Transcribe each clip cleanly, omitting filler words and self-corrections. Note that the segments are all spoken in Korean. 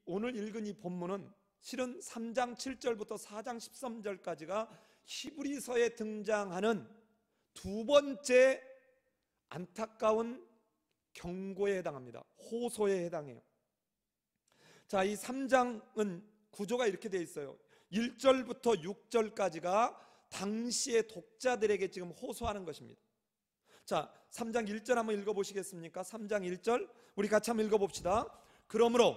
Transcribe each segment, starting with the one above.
오늘 읽은 이 본문은 실은 3장 7절부터 4장 13절까지가 히브리서에 등장하는 두 번째 안타까운 경고에 해당합니다. 호소에 해당해요. 자, 이 3장은 구조가 이렇게 되어 있어요. 1절부터 6절까지가 당시의 독자들에게 지금 호소하는 것입니다. 자, 3장 1절 한번 읽어보시겠습니까? 3장 1절 우리 같이 한번 읽어봅시다. 그러므로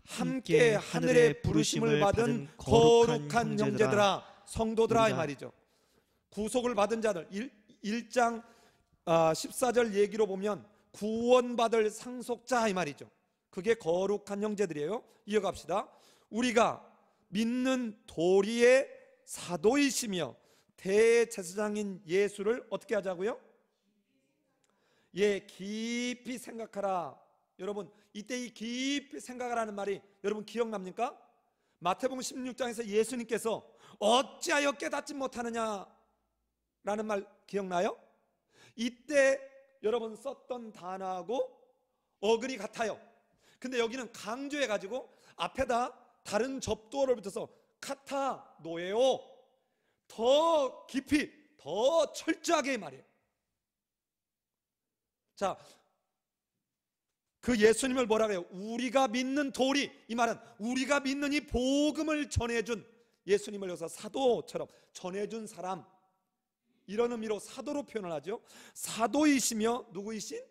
함께 하늘의 부르심을 받은 거룩한 형제들아, 성도들아 이 말이죠. 구속을 받은 자들, 1장 14절 얘기로 보면 구원받을 상속자 이 말이죠. 그게 거룩한 형제들이에요. 이어갑시다. 우리가 믿는 도리의 사도이시며 대제사장인 예수를 어떻게 하자고요? 예, 깊이 생각하라. 여러분, 이때 이 깊이 생각하라는 말이 여러분 기억납니까? 마태복음 16장에서 예수님께서 어찌하여 깨닫지 못하느냐 라는 말 기억나요? 이때 여러분 썼던 단어하고 어근이 같아요. 근데 여기는 강조해가지고 앞에다 다른 접두어를 붙여서 카타 노예요, 더 깊이 더 철저하게 말이에요. 자, 그 예수님을 뭐라 그래요? 우리가 믿는 도리, 이 말은 우리가 믿는 이 복음을 전해준 예수님을 여기서 사도처럼 전해준 사람, 이런 의미로 사도로 표현을 하죠. 사도이시며 누구이신?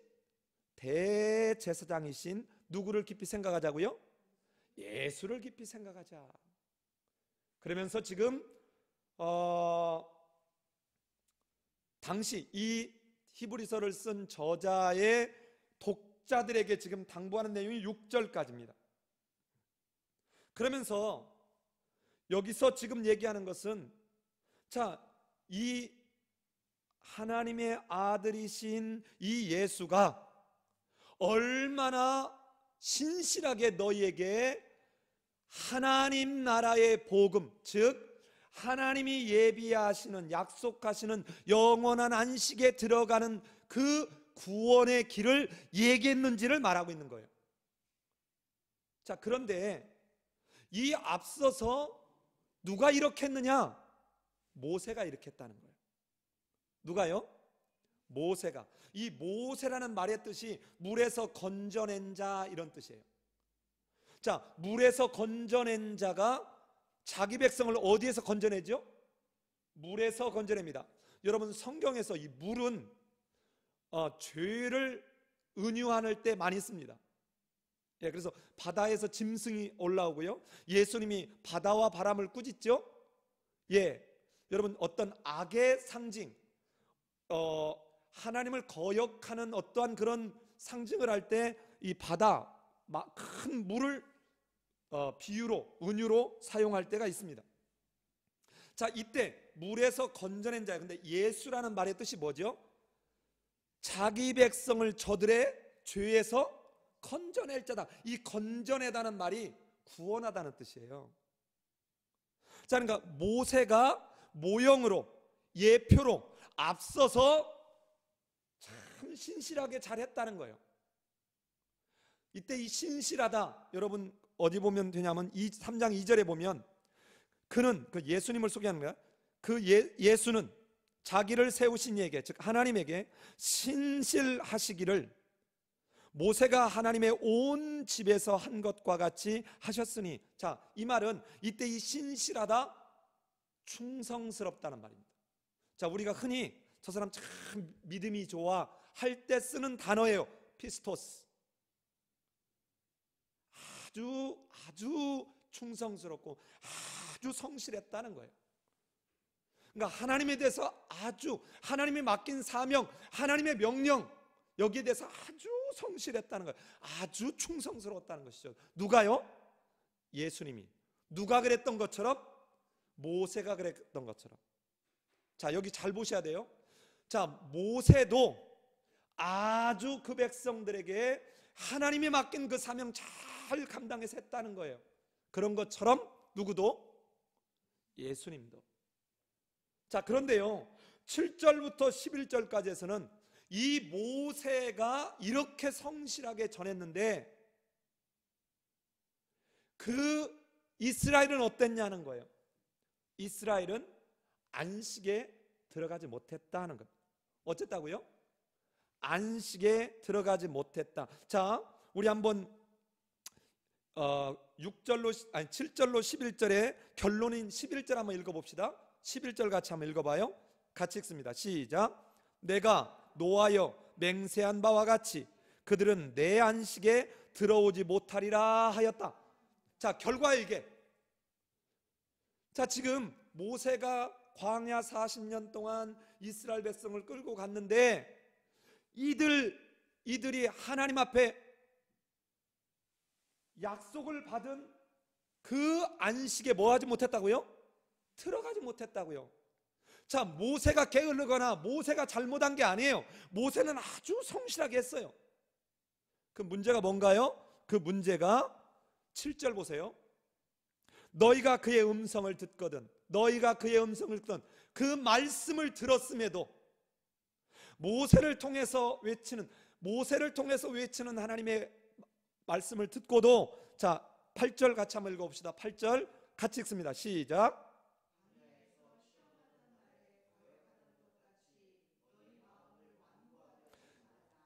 대제사장이신 누구를 깊이 생각하자고요? 예수를 깊이 생각하자. 그러면서 지금 당시 이 히브리서를 쓴 저자의 독자들에게 지금 당부하는 내용이 6절까지입니다. 그러면서 여기서 지금 얘기하는 것은, 자, 이 하나님의 아들이신 이 예수가 얼마나 신실하게 너희에게 하나님 나라의 복음, 즉 하나님이 예비하시는, 약속하시는 영원한 안식에 들어가는 그 구원의 길을 얘기했는지를 말하고 있는 거예요. 자, 그런데 이 앞서서 누가 이렇게 했느냐? 모세가 이렇게 했다는 거예요. 누가요? 모세가. 이 모세라는 말의 뜻이 물에서 건져낸 자, 이런 뜻이에요. 자, 물에서 건져낸 자가 자기 백성을 어디에서 건져내죠? 물에서 건져냅니다. 여러분, 성경에서 이 물은 죄를 은유할 때 많이 씁니다. 예, 그래서 바다에서 짐승이 올라오고요, 예수님이 바다와 바람을 꾸짖죠. 예, 여러분, 어떤 악의 상징, 하나님을 거역하는 어떠한 그런 상징을 할 때 이 바다, 큰 물을 비유로, 은유로 사용할 때가 있습니다. 자, 이때 물에서 건져낸 자예요. 근데 예수라는 말의 뜻이 뭐죠? 자기 백성을 저들의 죄에서 건져낼 자다. 이 건져내다는 말이 구원하다는 뜻이에요. 자, 그러니까 모세가 모형으로, 예표로 앞서서 참 신실하게 잘했다는 거예요. 이때 이 신실하다, 여러분 어디 보면 되냐면 3장 2절에 보면 그는, 그 예수님을 소개하는 거야. 그 예수는 자기를 세우신 이에게, 즉 하나님에게 신실하시기를 모세가 하나님의 온 집에서 한 것과 같이 하셨으니. 자, 이 말은 이때 이 신실하다, 충성스럽다는 말입니다. 자, 우리가 흔히 저 사람 참 믿음이 좋아 할 때 쓰는 단어예요. 피스토스. 아주 충성스럽고 아주 성실했다는 거예요. 그러니까 하나님에 대해서 아주, 하나님이 맡긴 사명, 하나님의 명령, 여기에 대해서 아주 성실했다는 거예요. 아주 충성스러웠다는 것이죠. 누가요? 예수님이. 누가 그랬던 것처럼? 모세가 그랬던 것처럼. 자, 여기 잘 보셔야 돼요. 자, 모세도 아주 그 백성들에게 하나님이 맡긴 그 사명 잘 감당해서 했다는 거예요. 그런 것처럼 누구도? 예수님도. 자, 그런데요, 7절부터 11절까지에서는 이 모세가 이렇게 성실하게 전했는데 그 이스라엘은 어땠냐는 거예요. 이스라엘은 안식에 들어가지 못했다는 겁니다. 어쨌다고요? 안식에 들어가지 못했다. 자, 우리 한번 7절로 11절에 결론인 11절 한번 읽어봅시다. 11절 같이 한번 읽어봐요. 같이 읽습니다. 시작. 내가 노하여 맹세한 바와 같이 그들은 내 안식에 들어오지 못하리라 하였다. 자, 결과에 이게, 자, 지금 모세가 광야 40년 동안 이스라엘 백성을 끌고 갔는데 이들이 하나님 앞에 약속을 받은 그 안식에 뭐 하지 못했다고요? 들어가지 못했다고요. 자, 모세가 게을르거나 모세가 잘못한 게 아니에요. 모세는 아주 성실하게 했어요. 그 문제가 뭔가요? 그 문제가 7절 보세요. 너희가 그의 음성을 듣거든, 너희가 그의 음성을 듣거든. 그 말씀을 들었음에도 모세를 통해서 외치는 하나님의 말씀을 듣고도, 자, 8절 같이 한번 읽어봅시다. 8절 같이 읽습니다. 시작.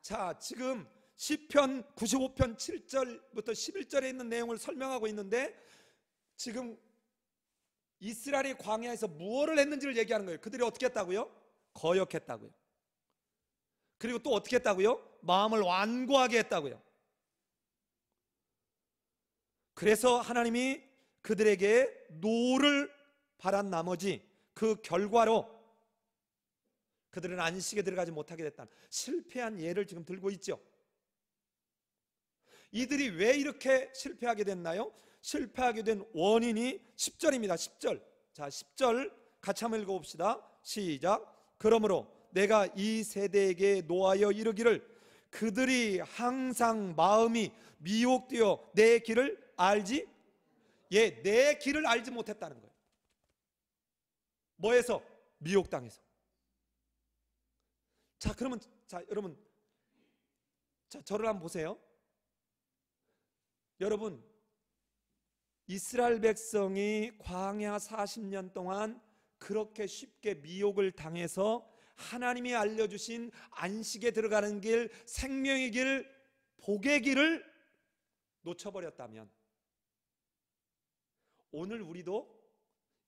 자, 지금 시편 95편 7절부터 11절에 있는 내용을 설명하고 있는데, 지금 이스라엘이 광야에서 무엇을 했는지를 얘기하는 거예요. 그들이 어떻게 했다고요? 거역했다고요. 그리고 또 어떻게 했다고요? 마음을 완고하게 했다고요. 그래서 하나님이 그들에게 노를 바란 나머지 그 결과로 그들은 안식에 들어가지 못하게 됐다는 실패한 예를 지금 들고 있죠. 이들이 왜 이렇게 실패하게 됐나요? 실패하게 된 원인이 10절입니다. 10절. 자, 10절 같이 한번 읽어봅시다. 시작. 그러므로 내가 이 세대에게 노하여 이르기를 그들이 항상 마음이 미혹되어 내 길을 알지, 내 길을 알지 못했다는 거예요. 뭐에서? 미혹당해서. 자, 그러면, 자, 여러분, 자, 저를 한번 보세요. 여러분, 이스라엘 백성이 광야 40년 동안 그렇게 쉽게 미혹을 당해서 하나님이 알려주신 안식에 들어가는 길, 생명의 길, 복의 길을 놓쳐버렸다면 오늘 우리도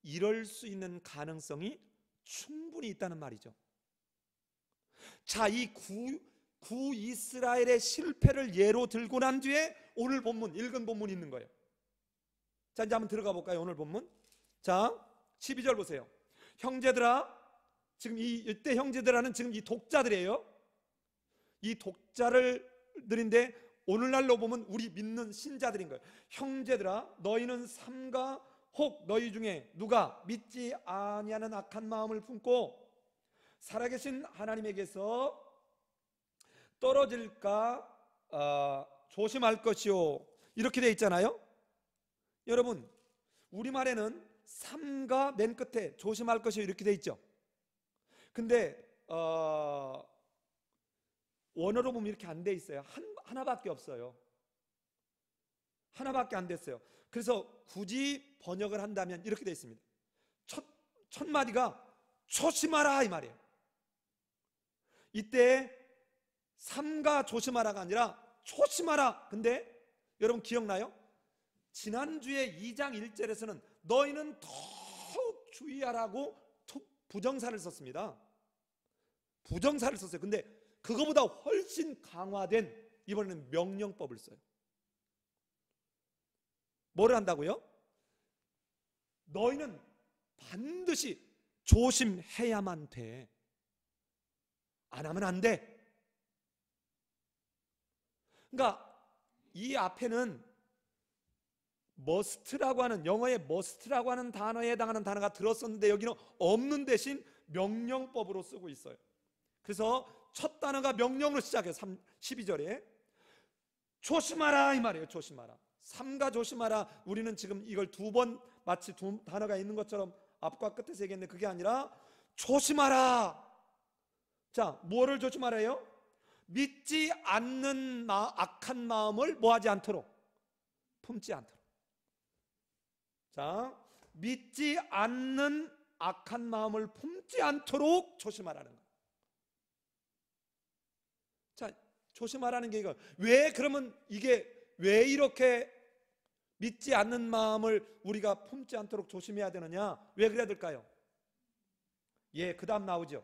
이럴 수 있는 가능성이 충분히 있다는 말이죠. 자, 이 구 이스라엘의 실패를 예로 들고 난 뒤에 오늘 본문, 읽은 본문이 있는 거예요. 자, 이제 한번 들어가 볼까요? 오늘 본문. 자, 12절 보세요. 형제들아, 지금 이때 형제들아는 지금 이 독자들이에요. 이 독자들인데 오늘날로 보면 우리 믿는 신자들인 거예요. 형제들아, 너희는 삼가 혹 너희 중에 누가 믿지 아니하는 악한 마음을 품고 살아계신 하나님에게서 떨어질까 조심할 것이요, 이렇게 돼 있잖아요. 여러분, 우리말에는 삼가 맨 끝에 조심할 것이요 이렇게 돼 있죠. 근데 원어로 보면 이렇게 안 돼 있어요. 하나밖에 없어요. 하나밖에 안 됐어요. 그래서 굳이 번역을 한다면 이렇게 돼 있습니다. 첫 마디가 조심하라 이 말이에요. 이때 삼가 조심하라가 아니라 조심하라. 근데 여러분 기억나요? 지난주에 2장 1절에서는 너희는 더욱 주의하라고 부정사를 썼습니다. 부정사를 썼어요. 근데 그거보다 훨씬 강화된 이번에는 명령법을 써요. 뭐를 한다고요? 너희는 반드시 조심해야만 돼. 안 하면 안 돼. 그러니까 이 앞에는 must라고 하는, 영어의 must라고 하는 단어에 해당하는 단어가 들었었는데 여기는 없는 대신 명령법으로 쓰고 있어요. 그래서 첫 단어가 명령으로 시작해요. 12절에 조심하라 이 말이에요. 조심하라. 삼가 조심하라. 우리는 지금 이걸 두 번 마치 두 단어가 있는 것처럼 앞과 끝에서 얘기했는데 그게 아니라 조심하라. 자, 무엇을 조심하라요? 믿지 않는 악한 마음을 뭐하지 않도록, 품지 않도록. 자, 믿지 않는 악한 마음을 품지 않도록 조심하라는 거예요. 자, 조심하라는 게 이거. 왜 그러면 이게 왜 이렇게 믿지 않는 마음을 우리가 품지 않도록 조심해야 되느냐? 왜 그래야 될까요? 예, 그 다음 나오죠.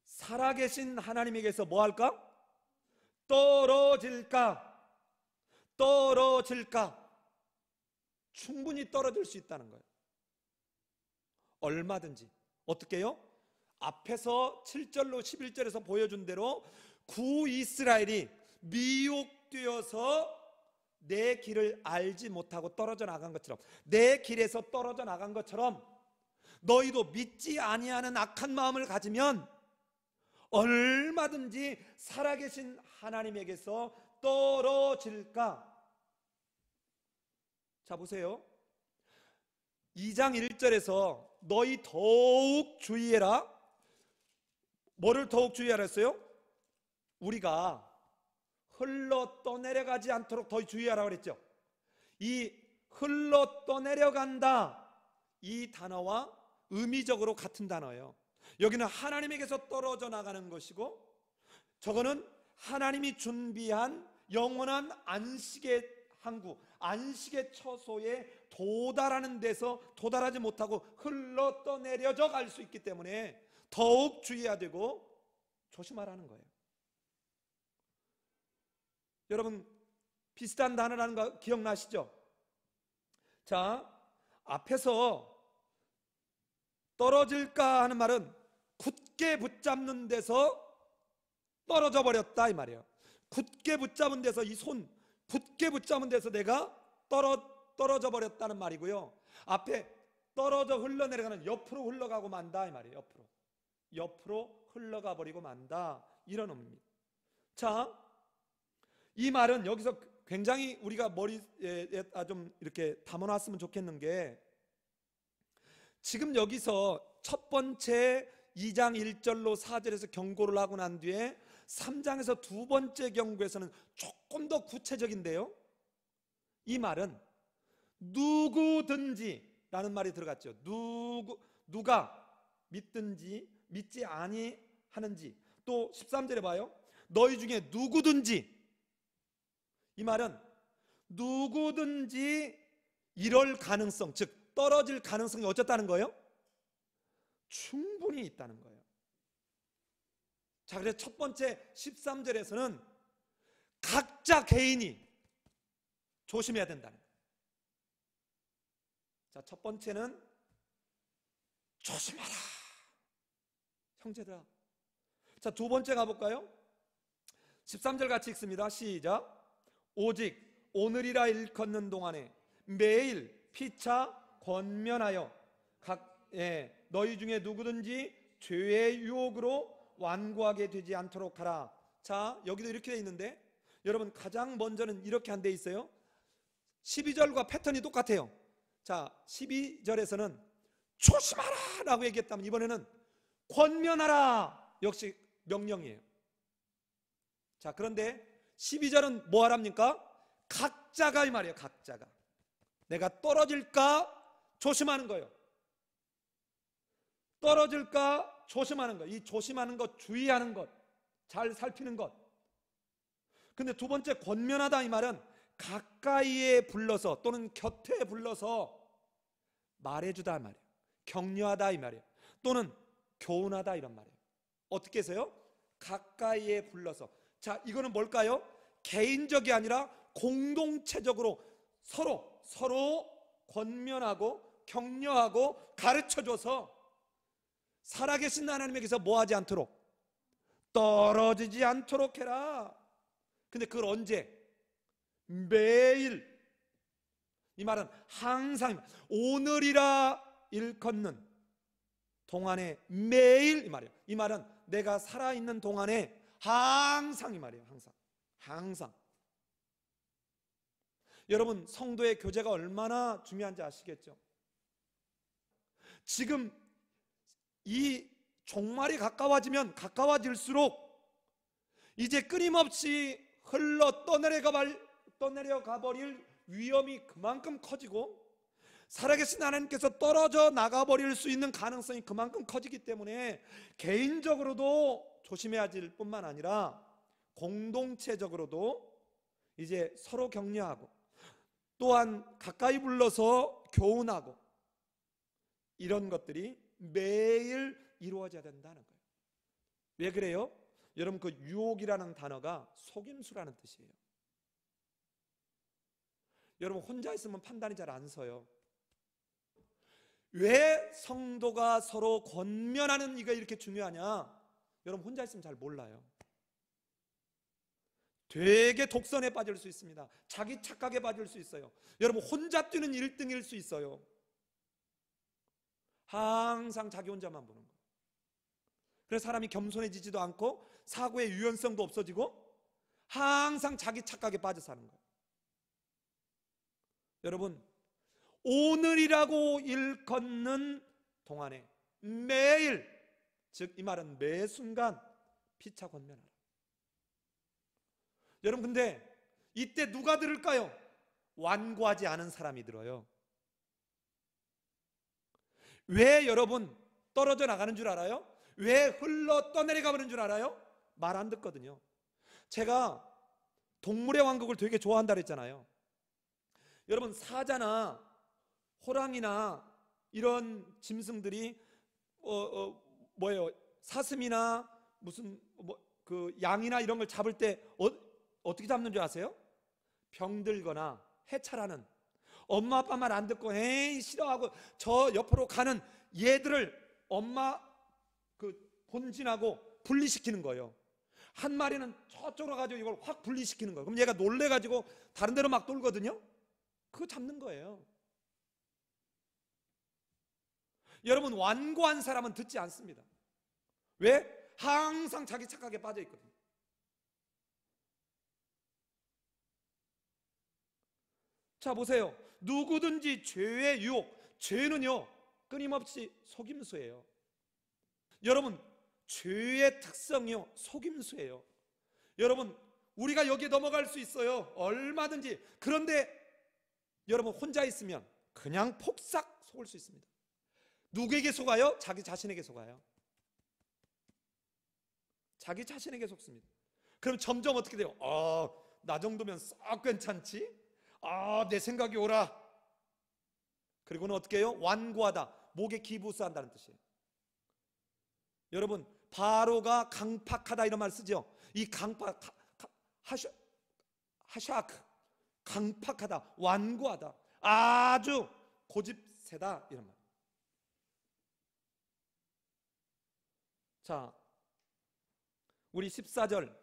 살아계신 하나님에게서 뭐 할까? 떨어질까? 충분히 떨어질 수 있다는 거예요. 얼마든지. 어떻게요? 앞에서 7절로 11절에서 보여준 대로 구이스라엘이 미혹되어서 내 길을 알지 못하고 떨어져 나간 것처럼, 내 길에서 떨어져 나간 것처럼 너희도 믿지 아니하는 악한 마음을 가지면 얼마든지 살아계신 하나님에게서 떨어질까? 자, 보세요. 2장 1절에서 너희 더욱 주의해라. 뭐를 더욱 주의하라 했어요? 우리가 흘러 떠내려가지 않도록 더 주의하라고 그랬죠. 이 흘러 떠내려간다, 이 단어와 의미적으로 같은 단어예요. 여기는 하나님에게서 떨어져 나가는 것이고, 저거는 하나님이 준비한 영원한 안식의 항구, 안식의 처소에 도달하는 데서 도달하지 못하고 흘러 떠내려져 갈 수 있기 때문에 더욱 주의해야 되고 조심하라는 거예요. 여러분, 비슷한 단어라는 거 기억나시죠? 자, 앞에서 떨어질까 하는 말은 굳게 붙잡는 데서 떨어져 버렸다 이 말이에요. 굳게 붙잡은 데서, 이 손 굳게 붙잡은 데서 내가 떨어져 버렸다는 말이고요. 앞에 떨어져 흘러내려가는, 옆으로 흘러가고 만다 이 말이에요. 옆으로 흘러가 버리고 만다, 이런 의미입니다. 자, 이 말은 여기서 굉장히 우리가 머리에 좀 이렇게 담아놨으면 좋겠는 게, 지금 여기서 첫 번째 2장 1절로 4절에서 경고를 하고 난 뒤에 3장에서 두 번째 경고에서는 조금 더 구체적인데요, 이 말은 누구든지 라는 말이 들어갔죠. 누가 믿든지 믿지 아니하는지. 또 13절에 봐요. 너희 중에 누구든지, 이 말은 누구든지 이럴 가능성, 즉 떨어질 가능성이 어쨌다는 거예요? 충분히 있다는 거예요. 자, 그래서 첫 번째 13절에서는 각자 개인이 조심해야 된다는 거예요. 자, 첫 번째는 조심하라, 형제들아. 자, 두 번째 가볼까요? 13절 같이 읽습니다. 시작. 오직 오늘이라 일컫는 동안에 매일 피차 권면하여 너희 중에 누구든지 죄의 유혹으로 완고하게 되지 않도록 하라. 자, 여기도 이렇게 돼 있는데, 여러분 가장 먼저는 이렇게 한 데 있어요. 12절과 패턴이 똑같아요. 자, 12절에서는 조심하라 라고 얘기했다면, 이번에는 권면하라, 역시 명령이에요. 자, 그런데 12절은 뭐 하랍니까? 각자가 이 말이에요. 각자가 내가 떨어질까 조심하는 거예요. 떨어질까 조심하는 것. 이 조심하는 것, 주의하는 것, 잘 살피는 것. 근데 두 번째 권면하다, 이 말은 가까이에 불러서 또는 곁에 불러서 말해주다 이 말이에요. 격려하다 이 말이에요. 또는 교훈하다, 이런 말이에요. 어떻게 해서요? 가까이에 불러서. 자, 이거는 뭘까요? 개인적이 아니라 공동체적으로 서로 권면하고 격려하고 가르쳐줘서 살아계신 하나님에게서 뭐하지 않도록, 떨어지지 않도록 해라. 근데 그걸 언제? 매일. 이 말은 항상, 오늘이라 일컫는 동안에 매일 이 말이에요. 이 말은 내가 살아있는 동안에 항상 이 말이에요. 항상. 여러분, 성도의 교제가 얼마나 중요한지 아시겠죠? 지금 이 종말이 가까워지면 가까워질수록 이제 끊임없이 흘러 떠내려가 버릴 위험이 그만큼 커지고 살아계신 하나님께서 떨어져 나가버릴 수 있는 가능성이 그만큼 커지기 때문에 개인적으로도 조심해야 될 뿐만 아니라 공동체적으로도 이제 서로 격려하고 또한 가까이 불러서 교훈하고 이런 것들이 매일 이루어져야 된다는 거예요. 왜 그래요? 여러분, 그 유혹이라는 단어가 속임수라는 뜻이에요. 여러분, 혼자 있으면 판단이 잘 안 서요. 왜 성도가 서로 권면하는 이가 이렇게 중요하냐? 여러분, 혼자 있으면 잘 몰라요. 되게 독선에 빠질 수 있습니다. 자기 착각에 빠질 수 있어요. 여러분, 혼자 뛰는 1등일 수 있어요. 항상 자기 혼자만 보는 거예요. 그래서 사람이 겸손해지지도 않고 사고의 유연성도 없어지고 항상 자기 착각에 빠져 사는 거예요. 여러분, 오늘이라고 일컫는 동안에 매일, 즉 이 말은 매 순간 피차 권면하라. 여러분, 근데 이때 누가 들을까요? 완고하지 않은 사람이 들어요. 왜 여러분 떨어져 나가는 줄 알아요? 왜 흘러 떠내려가 버리는 줄 알아요? 말 안 듣거든요. 제가 동물의 왕국을 되게 좋아한다 그랬잖아요. 여러분, 사자나 호랑이나 이런 짐승들이 뭐예요? 사슴이나 무슨 그 양이나 이런 걸 잡을 때 어떻게 잡는 줄 아세요? 병들거나 해찰하는, 엄마 아빠 말 안 듣고 에이 싫어하고 저 옆으로 가는 얘들을 엄마 그 본진하고 분리시키는 거예요. 한 마리는 저쪽으로 가지고 이걸 확 분리시키는 거예요. 그럼 얘가 놀래가지고 다른 데로 막 돌거든요. 그거 잡는 거예요. 여러분, 완고한 사람은 듣지 않습니다. 왜? 항상 자기 착각에 빠져 있거든요. 자, 보세요. 누구든지 죄의 유혹, 죄는요 끊임없이 속임수예요. 여러분, 죄의 특성이요 속임수예요. 여러분, 우리가 여기에 넘어갈 수 있어요. 얼마든지. 그런데 여러분, 혼자 있으면 그냥 폭삭 속을 수 있습니다. 누구에게 속아요? 자기 자신에게 속아요. 자기 자신에게 속습니다. 그럼 점점 어떻게 돼요? 나 정도면 썩 괜찮지? 내 생각이 옳아. 그리고는 어떻게 해요? 완고하다, 목에 기부스한다는 뜻이에요. 여러분, 바로가 강팍하다 이런 말 쓰죠. 이 강팍, 하샤크, 강팍하다, 완고하다, 아주 고집세다 이런 말. 자, 우리 14절,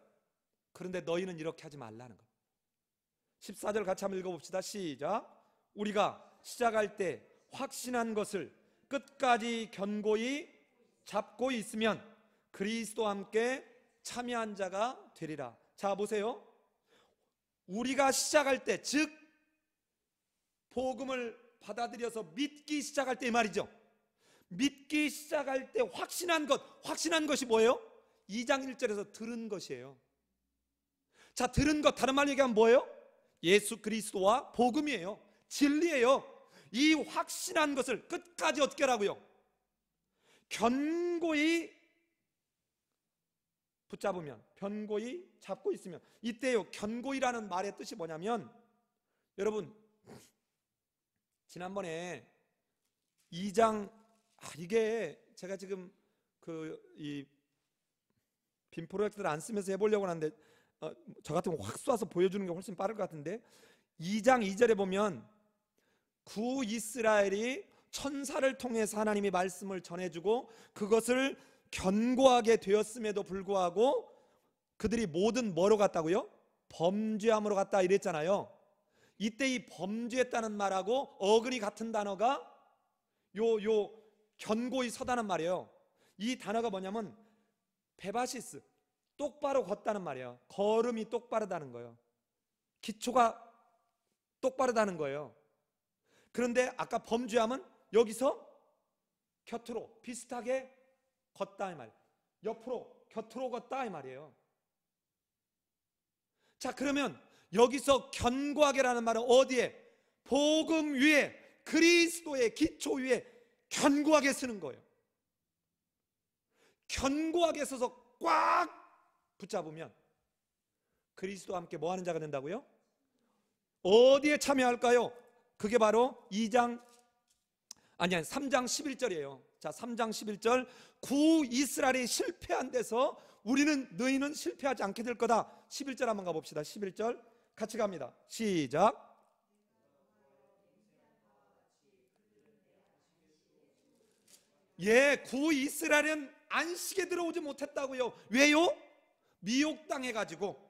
그런데 너희는 이렇게 하지 말라는 거. 14절 같이 한번 읽어봅시다. 시작. 우리가 시작할 때 확신한 것을 끝까지 견고히 잡고 있으면 그리스도와 함께 참여한 자가 되리라. 자, 보세요. 우리가 시작할 때, 즉 복음을 받아들여서 믿기 시작할 때 이 말이죠. 믿기 시작할 때 확신한 것이 뭐예요? 2장 1절에서 들은 것이에요. 자, 들은 것, 다른 말로 얘기하면 뭐예요? 예수 그리스도와 복음이에요. 진리예요. 이 확신한 것을 끝까지 어떻게 하라고요? 견고히 붙잡으면, 견고히 잡고 있으면. 이때요, 견고히라는 말의 뜻이 뭐냐면, 여러분, 지난번에 2장, 이게 제가 지금 이 빔 프로젝트를 안 쓰면서 해보려고 하는데 저 같으면 확 쏴서 보여주는 게 훨씬 빠를 것 같은데, 2장 2절에 보면 구 이스라엘이 천사를 통해서 하나님의 말씀을 전해주고 그것을 견고하게 되었음에도 불구하고 그들이 모든 뭐로 갔다고요? 범죄함으로 갔다 이랬잖아요. 이때 이 범죄했다는 말하고 어근이 같은 단어가 요 견고히 서다는 말이에요. 이 단어가 뭐냐면 베바시스, 똑바로 걷다는 말이에요. 걸음이 똑바르다는 거예요. 기초가 똑바르다는 거예요. 그런데 아까 범죄함은 여기서 곁으로 비슷하게 걷다 이 말, 옆으로 곁으로 걷다 이 말이에요. 자, 그러면 여기서 견고하게라는 말은 어디에? 복음 위에, 그리스도의 기초 위에 견고하게 서는 거예요. 견고하게 서서 꽉 붙잡으면 그리스도와 함께 뭐 하는 자가 된다고요? 어디에 참여할까요? 그게 바로 3장 11절이에요. 자, 3장 11절, 구이스라엘이 실패한 데서 너희는 실패하지 않게 될 거다. 11절 한번 가봅시다. 11절 같이 갑니다. 시작. 예, 구이스라엘은 안식에 들어오지 못했다고요. 왜요? 미혹당해가지고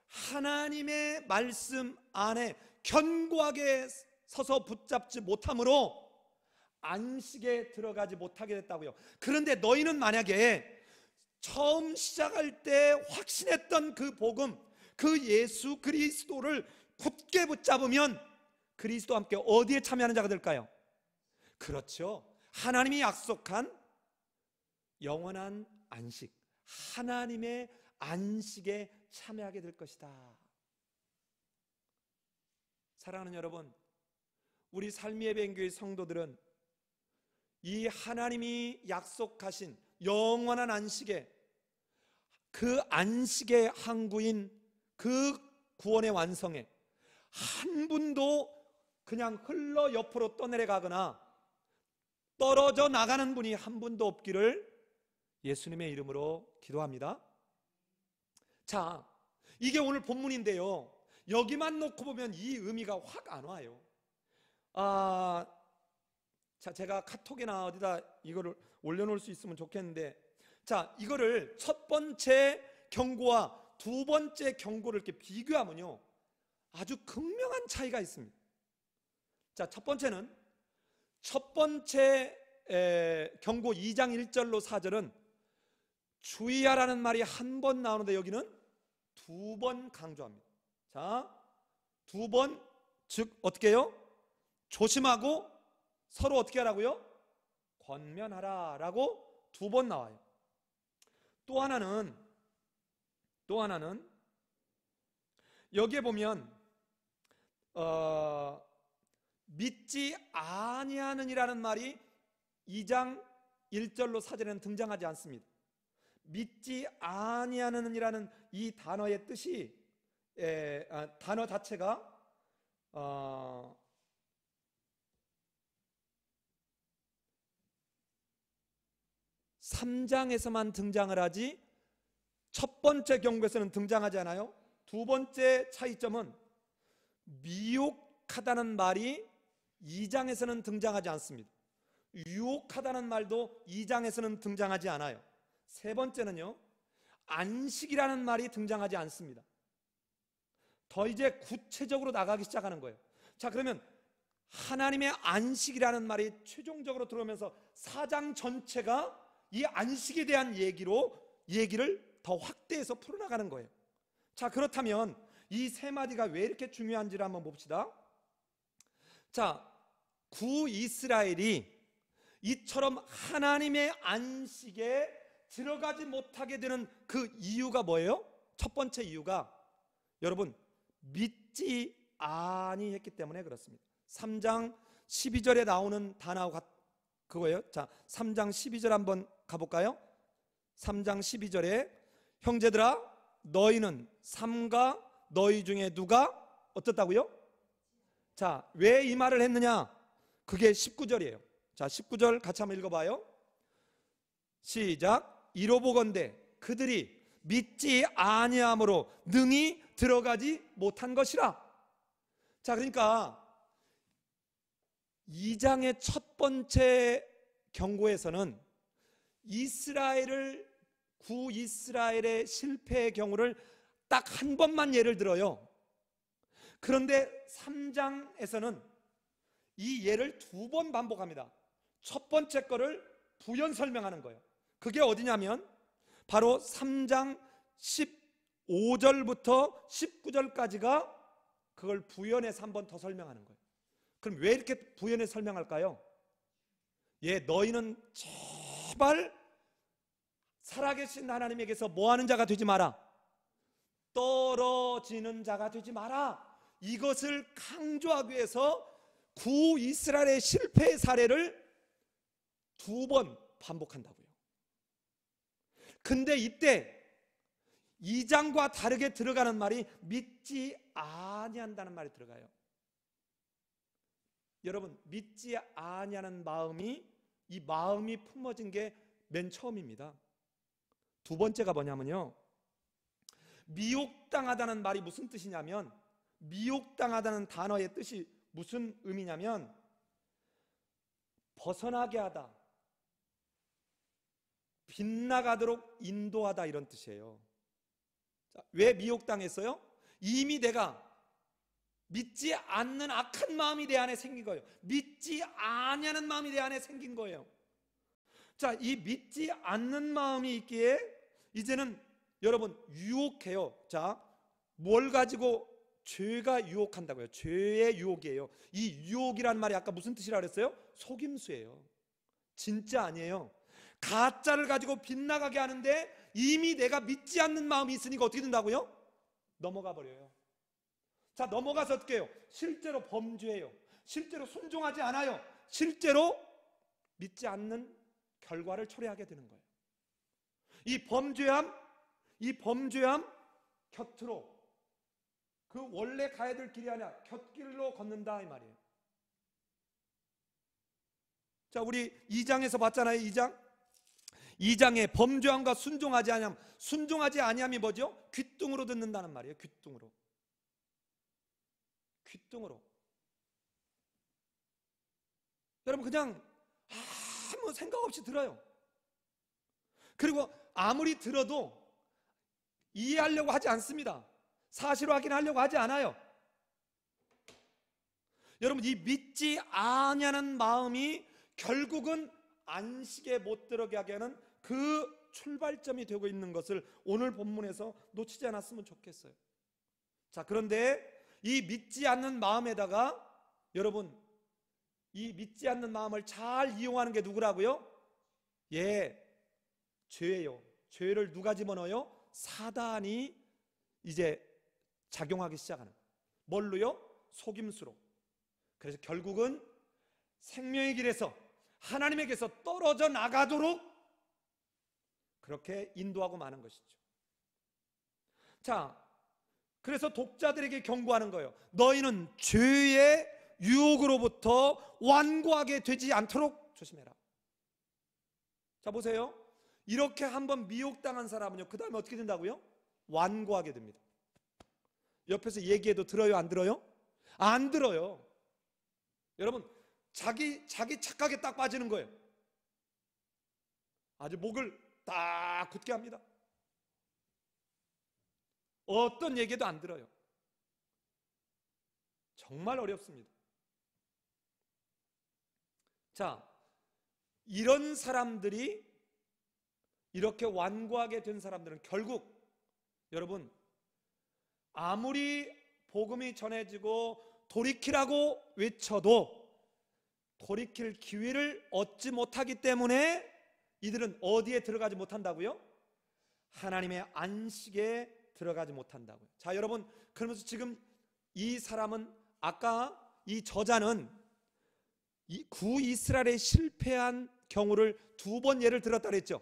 하나님의 말씀 안에 견고하게 서서 붙잡지 못함으로 안식에 들어가지 못하게 됐다고요. 그런데 너희는 만약에 처음 시작할 때 확신했던 그 복음, 그 예수 그리스도를 굳게 붙잡으면 그리스도와 함께 어디에 참여하는 자가 될까요? 그렇죠. 하나님이 약속한 영원한 안식, 하나님의 안식에 참여하게 될 것이다. 사랑하는 여러분, 우리 삶의 예배교회 성도들은 이 하나님이 약속하신 영원한 안식에, 그 안식의 항구인 그 구원의 완성에 한 분도 그냥 흘러 옆으로 떠내려가거나 떨어져 나가는 분이 한 분도 없기를 예수님의 이름으로 기도합니다. 자, 이게 오늘 본문인데요, 여기만 놓고 보면 이 의미가 확 안 와요. 자, 제가 카톡이나 어디다 이거를 올려놓을 수 있으면 좋겠는데, 자, 이거를 첫 번째 경고와 두 번째 경고를 이렇게 비교하면요, 아주 극명한 차이가 있습니다. 자, 첫 번째는, 첫 번째 경고 2장 1절로 4절은 주의하라는 말이 한 번 나오는데 여기는 두 번 강조합니다. 자, 두 번, 즉 어떻게 해요? 조심하고 서로 어떻게 하라고요? 권면하라 라고 두 번 나와요. 또 하나는 여기에 보면 믿지 아니하느니라는 말이 2장 1절로 4절에는 등장하지 않습니다. 믿지 아니하느니라는 이 단어의 뜻이, 단어 자체가 3장에서만 등장을 하지 첫 번째 경고에서는 등장하지 않아요. 두 번째 차이점은 미혹하다는 말이 2장에서는 등장하지 않습니다. 유혹하다는 말도 2장에서는 등장하지 않아요. 세 번째는요, 안식이라는 말이 등장하지 않습니다. 더 이제 구체적으로 나가기 시작하는 거예요. 자, 그러면 하나님의 안식이라는 말이 최종적으로 들어오면서 4장 전체가 이 안식에 대한 얘기를 더 확대해서 풀어나가는 거예요. 자, 그렇다면 이 세 마디가 왜 이렇게 중요한지를 한번 봅시다. 자, 구이스라엘이 이처럼 하나님의 안식에 들어가지 못하게 되는 그 이유가 뭐예요? 첫 번째 이유가, 여러분, 믿지 아니했기 때문에 그렇습니다. 3장 12절에 나오는 단어가 그거예요. 자, 3장 12절 한번 가볼까요? 3장 12절에 형제들아 너희는 삼가 너희 중에 누가 어떻다고요? 자, 왜 이 말을 했느냐? 그게 19절이에요. 자, 19절 같이 한번 읽어봐요. 시작. 이로 보건대 그들이 믿지 아니함으로 능히 들어가지 못한 것이라. 자, 그러니까 2장의 첫 번째 경고에서는 구이스라엘의 실패의 경우를 딱 한 번만 예를 들어요. 그런데 3장에서는 이 예를 두 번 반복합니다. 첫 번째 거를 부연 설명하는 거예요. 그게 어디냐면 바로 3장 15절부터 19절까지가 그걸 부연해서 한 번 더 설명하는 거예요. 그럼 왜 이렇게 부연해서 설명할까요? 너희는 제발 살아계신 하나님에게서 뭐하는 자가 되지 마라. 떨어지는 자가 되지 마라. 이것을 강조하기 위해서 구 이스라엘의 실패의 사례를 2번 반복한다고요. 근데 이때 2장과 다르게 들어가는 말이 믿지 아니한다는 말이 들어가요. 여러분, 믿지 아니하는 마음이, 이 마음이 품어진 게 맨 처음입니다. 2번째가 뭐냐면요, 미혹당하다는 말이 무슨 뜻이냐면, 미혹당하다는 단어의 뜻이 무슨 의미냐면 벗어나게 하다, 빗나가도록 인도하다, 이런 뜻이에요. 자, 왜 미혹당했어요? 이미 내가 믿지 않는 악한 마음이 내 안에 생긴 거예요. 믿지 아니하는 마음이 내 안에 생긴 거예요. 자, 이 믿지 않는 마음이 있기에 이제는 여러분 유혹해요. 자, 뭘 가지고? 죄가 유혹한다고요. 죄의 유혹이에요. 이 유혹이란 말이 아까 무슨 뜻이라 그랬어요? 속임수예요. 진짜 아니에요. 가짜를 가지고 빗나가게 하는데 이미 내가 믿지 않는 마음이 있으니까 어떻게 된다고요? 넘어가 버려요. 자, 넘어가서 어떻게 해요? 실제로 범죄해요. 실제로 순종하지 않아요. 실제로 믿지 않는 결과를 초래하게 되는 거예요. 이 범죄함 곁으로, 그 원래 가야 될 길이 아니라 곁길로 걷는다, 이 말이에요. 자, 우리 2장에서 봤잖아요. 2장에 범죄함과 순종하지 아니함. 순종하지 아니함이 뭐죠? 귓등으로 듣는다는 말이에요. 귓등으로. 여러분, 그냥 아무 생각 없이 들어요. 그리고 아무리 들어도 이해하려고 하지 않습니다. 사실 확인하려고 하지 않아요. 여러분, 이 믿지 아니하는 마음이 결국은 안식에 못 들어가게 하는 그 출발점이 되고 있는 것을 오늘 본문에서 놓치지 않았으면 좋겠어요. 자, 그런데 이 믿지 않는 마음에다가 여러분, 이 믿지 않는 마음을 잘 이용하는 게 누구라고요? 죄예요. 죄를 누가 집어넣어요? 사단이 이제 작용하기 시작하는. 뭘로요? 속임수로. 그래서 결국은 생명의 길에서, 하나님에게서 떨어져 나가도록 그렇게 인도하고 마는 것이죠. 자, 그래서 독자들에게 경고하는 거예요. 너희는 죄의 유혹으로부터 완고하게 되지 않도록 조심해라. 자, 보세요. 이렇게 한번 미혹당한 사람은요, 그 다음에 어떻게 된다고요? 완고하게 됩니다. 옆에서 얘기해도 들어요, 안 들어요? 안 들어요. 여러분, 자기 착각에 딱 빠지는 거예요. 아주 목을 딱 굳게 합니다. 어떤 얘기도 안 들어요. 정말 어렵습니다. 자, 이런 사람들이, 이렇게 완고하게 된 사람들은 결국 여러분, 아무리 복음이 전해지고 돌이키라고 외쳐도 돌이킬 기회를 얻지 못하기 때문에 이들은 어디에 들어가지 못한다고요? 하나님의 안식에 들어가지 못한다고요. 자, 여러분, 그러면서 지금 이 사람은, 아까 이 저자는 이 구이스라엘의 실패한 경우를 2번 예를 들었다 그랬죠.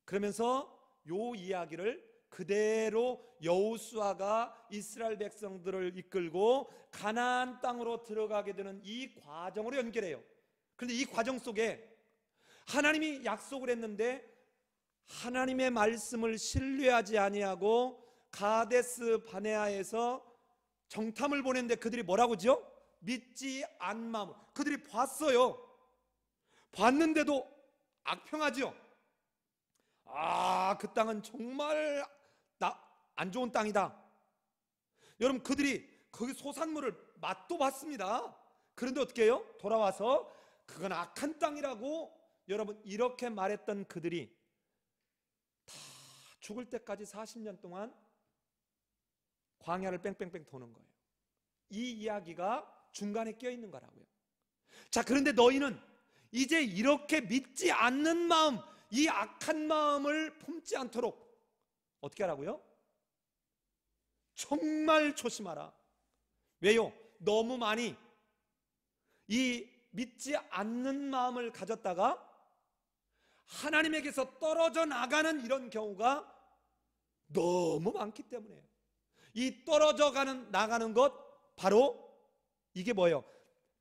그러면서 요 이야기를 그대로 여호수아가 이스라엘 백성들을 이끌고 가나안 땅으로 들어가게 되는 이 과정으로 연결해요. 그런데 이 과정 속에 하나님이 약속을 했는데 하나님의 말씀을 신뢰하지 아니하고 가데스 바네아에서 정탐을 보냈는데 그들이 뭐라고 하죠? 믿지 않은 마음. 그들이 봤어요. 봤는데도 악평하죠. 그 땅은 정말 안 좋은 땅이다. 여러분, 그들이 거기 소산물을 맛도 봤습니다. 그런데 어떻게 해요? 돌아와서 그건 악한 땅이라고 여러분 이렇게 말했던 그들이 다 죽을 때까지 40년 동안 광야를 뺑뺑뺑 도는 거예요. 이 이야기가 중간에 껴있는 거라고요. 자, 그런데 너희는 이제 이렇게 믿지 않는 마음, 이 악한 마음을 품지 않도록 어떻게 하라고요? 정말 조심하라. 왜요? 너무 많이 이 믿지 않는 마음을 가졌다가 하나님에게서 떨어져 나가는 이런 경우가 너무 많기 때문에요. 이 떨어져 나가는 것, 바로 이게 뭐예요?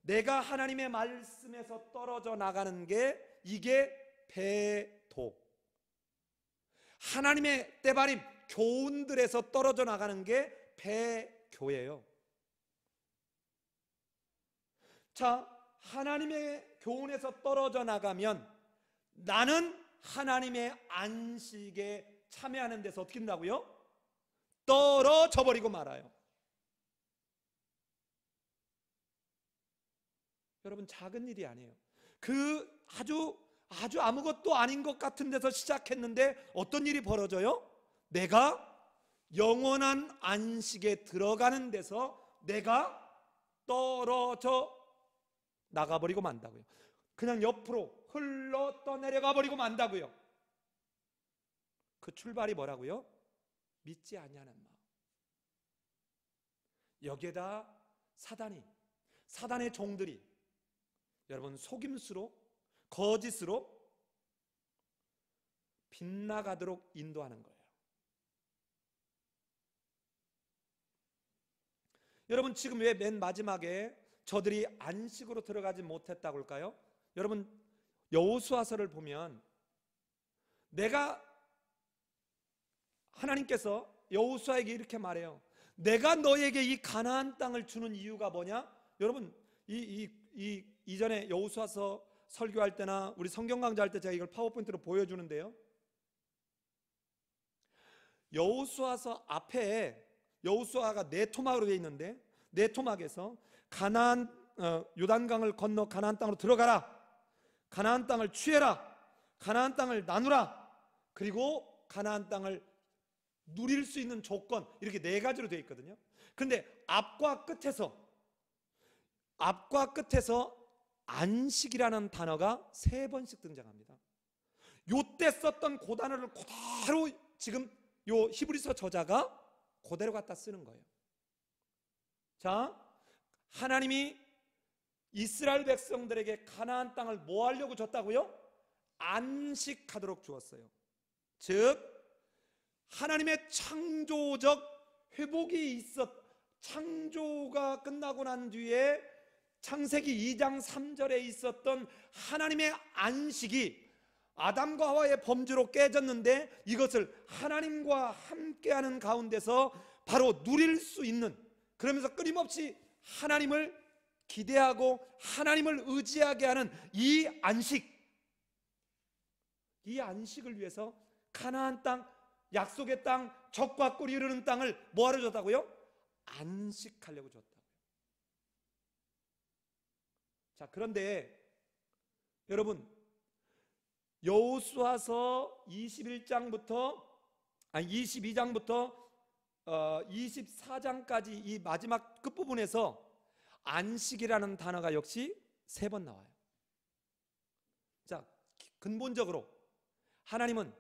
내가 하나님의 말씀에서 떨어져 나가는 게, 이게 배도, 하나님의 때바림 교훈들에서 떨어져 나가는 게 배교예요. 자, 하나님의 교훈에서 떨어져 나가면 나는 하나님의 안식에 참여하는 데서 어떻게 된다고요? 떨어져 버리고 말아요. 여러분, 작은 일이 아니에요. 그 아주 아무것도 아닌 것 같은 데서 시작했는데 어떤 일이 벌어져요? 내가 영원한 안식에 들어가는 데서 내가 떨어져 나가버리고 만다고요. 그냥 옆으로 흘러 떠내려가 버리고 만다고요. 그 출발이 뭐라고요? 믿지 아니하는 마음. 여기에다 사단의 종들이 여러분 속임수로, 거짓으로 빗나가도록 인도하는 거예요. 여러분, 지금 왜 맨 마지막에 저들이 안식으로 들어가지 못했다고 할까요? 여러분, 여호수아서를 보면 하나님께서 여호수아에게 이렇게 말해요. 내가 너에게 이 가나안 땅을 주는 이유가 뭐냐? 여러분, 이전에 여호수아서 설교할 때나 우리 성경 강좌할 때 제가 이걸 파워포인트로 보여주는데요, 여호수아서 앞에 여호수아가 네 토막으로 되어 있는데, 네 토막에서 요단강을 건너 가나안 땅으로 들어가라, 가나안 땅을 취해라, 가나안 땅을 나누라, 그리고 가나안 땅을 누릴 수 있는 조건, 이렇게 네 가지로 되어 있거든요. 그런데 앞과 끝에서 안식이라는 단어가 3번씩 등장합니다. 요때 썼던 그 단어를 그대로 지금 요 히브리서 저자가 그대로 갖다 쓰는 거예요. 자, 하나님이 이스라엘 백성들에게 가나안 땅을 뭐 하려고 줬다고요? 안식하도록 주었어요. 즉 하나님의 창조적 회복이 창조가 끝나고 난 뒤에 창세기 2장 3절에 있었던 하나님의 안식이 아담과 하와의 범죄로 깨졌는데, 이것을 하나님과 함께하는 가운데서 바로 누릴 수 있는, 그러면서 끊임없이 하나님을 기대하고 하나님을 의지하게 하는 이 안식을 위해서 가나안 땅, 약속의 땅, 젖과 꿀이 흐르는 땅을 뭐하러 줬다고요? 안식하려고 줬다고요. 자, 그런데 여러분, 여호수아서 22장부터 24장까지 이 마지막 끝부분에서 안식이라는 단어가 역시 3번 나와요. 자, 근본적으로 하나님은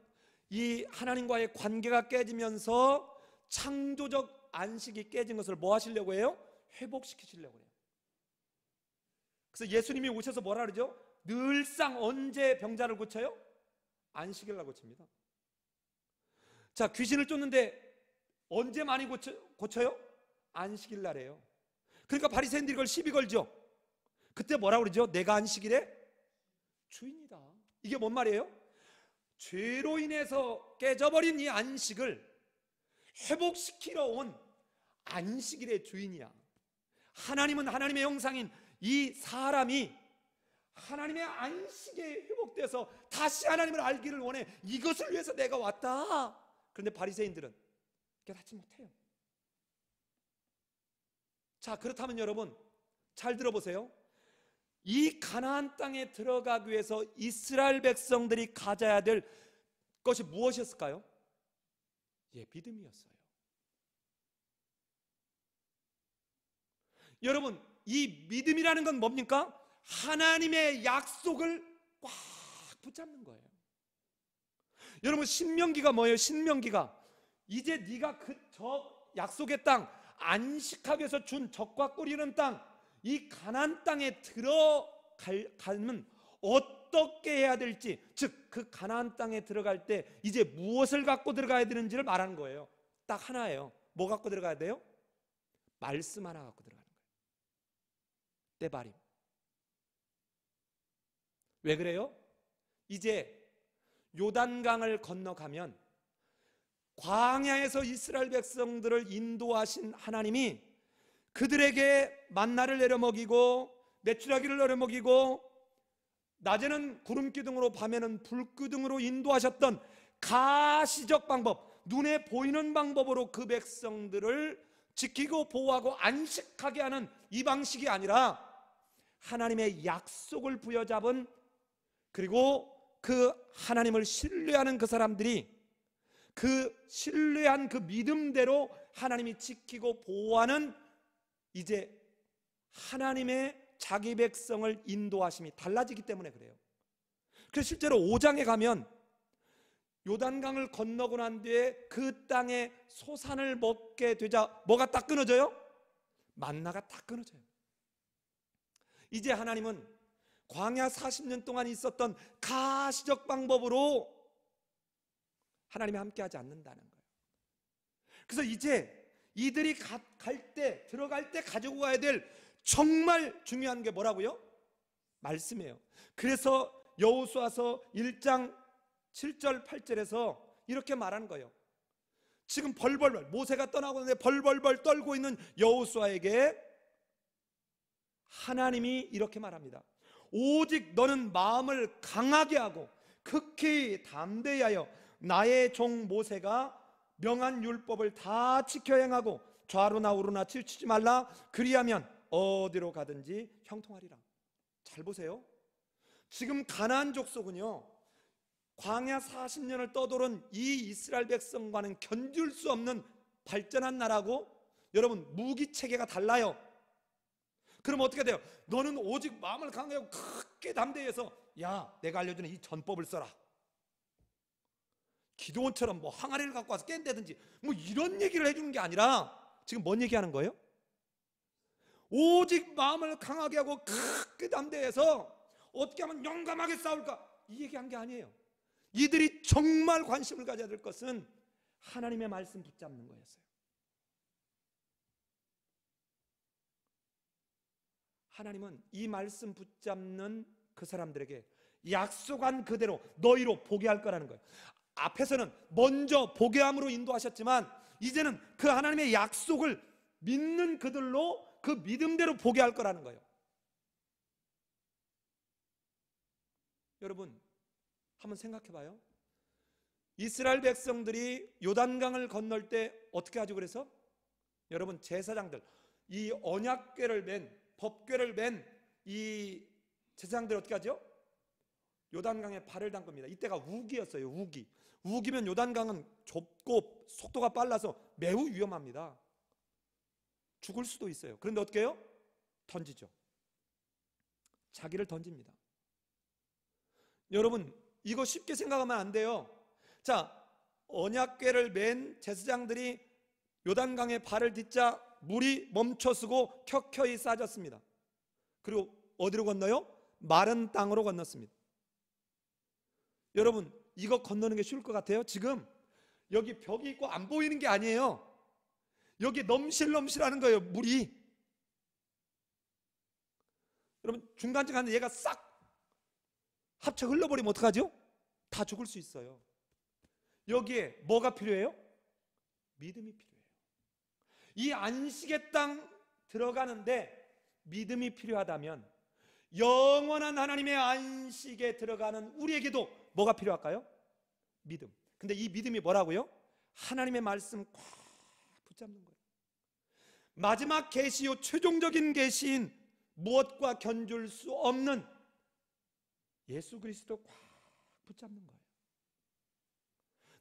이 하나님과의 관계가 깨지면서 창조적 안식이 깨진 것을 뭐 하시려고 해요? 회복시키시려고 해요. 그래서 예수님이 오셔서 뭐라 그러죠? 늘상 언제 병자를 고쳐요? 안식일 날 고칩니다. 자, 귀신을 쫓는데 언제 많이 고쳐요? 안식일 날이에요. 그러니까 바리새인들이 이걸 시비 걸죠. 그때 뭐라 그러죠? 내가 안식일의 주인이다. 이게 뭔 말이에요? 죄로 인해서 깨져버린 이 안식을 회복시키러 온 안식일의 주인이야. 하나님은 하나님의 형상인 이 사람이 하나님의 안식에 회복돼서 다시 하나님을 알기를 원해. 이것을 위해서 내가 왔다. 그런데 바리새인들은 깨닫지 못해요. 자, 그렇다면 여러분 잘 들어보세요. 이 가나안 땅에 들어가기 위해서 이스라엘 백성들이 가져야 될 것이 무엇이었을까요? 믿음이었어요. 여러분, 이 믿음이라는 건 뭡니까? 하나님의 약속을 꽉 붙잡는 거예요. 여러분, 신명기가 뭐예요? 신명기가 이제 네가 저 약속의 땅, 안식하기 위해서 준 젖과 꿀이 흐르는 땅, 이 가나안 땅에 들어가면 어떻게 해야 될지, 즉 그 가나안 땅에 들어갈 때 이제 무엇을 갖고 들어가야 되는지를 말하는 거예요. 딱 하나예요. 뭐 갖고 들어가야 돼요? 말씀 하나 갖고 들어가는 거예요. 떼바림. 왜 그래요? 이제 요단강을 건너가면 광야에서 이스라엘 백성들을 인도하신 하나님이 그들에게 만나를 내려 먹이고 메추라기를 내려 먹이고 낮에는 구름기둥으로 밤에는 불기둥으로 인도하셨던 가시적 방법, 눈에 보이는 방법으로 그 백성들을 지키고 보호하고 안식하게 하는 이 방식이 아니라 하나님의 약속을 부여잡은, 그리고 그 하나님을 신뢰하는 그 사람들이 그 신뢰한 그 믿음대로 하나님이 지키고 보호하는, 이제 하나님의 자기 백성을 인도하심이 달라지기 때문에 그래요. 그래서 실제로 5장에 가면 요단강을 건너고 난 뒤에 그 땅에 소산을 먹게 되자 뭐가 딱 끊어져요? 만나가 딱 끊어져요. 이제 하나님은 광야 40년 동안 있었던 가시적 방법으로 하나님이 함께하지 않는다는 거예요. 그래서 이제 이들이 들어갈 때 가지고 가야 될 정말 중요한 게 뭐라고요? 말씀이에요. 그래서 여호수아서 1장 7절 8절에서 이렇게 말하는 거예요. 지금 벌벌벌 모세가 떠나고 있는데 벌벌벌 떨고 있는 여호수아에게 하나님이 이렇게 말합니다. 오직 너는 마음을 강하게 하고 극히 담대히 하여 나의 종 모세가 명한 율법을 다 지켜 행하고 좌로나 우로나 치우치지 말라. 그리하면 어디로 가든지 형통하리라. 잘 보세요. 지금 가나안 족속은요, 광야 40년을 떠도는 이 이스라엘 백성과는 견줄 수 없는 발전한 나라고, 여러분 무기 체계가 달라요. 그럼 어떻게 돼요? 너는 오직 마음을 강하게 하고 크게 담대해서 야, 내가 알려주는 이 전법을 써라. 기도원처럼 뭐 항아리를 갖고 와서 깬다든지 뭐 이런 얘기를 해주는 게 아니라 지금 뭔 얘기하는 거예요? 오직 마음을 강하게 하고 크게 담대해서 어떻게 하면 용감하게 싸울까, 이 얘기한 게 아니에요. 이들이 정말 관심을 가져야 될 것은 하나님의 말씀 붙잡는 거였어요. 하나님은 이 말씀 붙잡는 그 사람들에게 약속한 그대로 너희로 보게 할 거라는 거예요. 앞에서는 먼저 보게 함으로 인도하셨지만 이제는 그 하나님의 약속을 믿는 그들로 그 믿음대로 보게 할 거라는 거예요. 여러분 한번 생각해 봐요. 이스라엘 백성들이 요단강을 건널 때 어떻게 하죠? 그래서 여러분 제사장들, 이 언약궤를 맨, 법궤를 맨 이 제사장들 어떻게 하죠? 요단강에 발을 담급니다. 이때가 우기였어요. 우기면 요단강은 좁고 속도가 빨라서 매우 위험합니다. 죽을 수도 있어요. 그런데 어떻게 해요? 던지죠. 자기를 던집니다. 여러분 이거 쉽게 생각하면 안 돼요. 자, 언약궤를 맨 제사장들이 요단강에 발을 딛자 물이 멈춰서고 켜켜이 쏟아졌습니다. 그리고 어디로 건너요? 마른 땅으로 건넜습니다. 여러분 이거 건너는 게 쉬울 것 같아요? 지금 여기 벽이 있고 안 보이는 게 아니에요. 여기 넘실넘실하는 거예요. 물이. 여러분 중간쯤 가는데 얘가 싹 합쳐 흘러버리면 어떡하죠? 다 죽을 수 있어요. 여기에 뭐가 필요해요? 믿음이 필요해요. 이 안식의 땅 들어가는데 믿음이 필요하다면 영원한 하나님의 안식에 들어가는 우리에게도 뭐가 필요할까요? 믿음. 근데 이 믿음이 뭐라고요? 하나님의 말씀 꽉 붙잡는 거예요. 마지막 계시요 최종적인 계시인 무엇과 견줄 수 없는 예수 그리스도 꽉 붙잡는 거예요.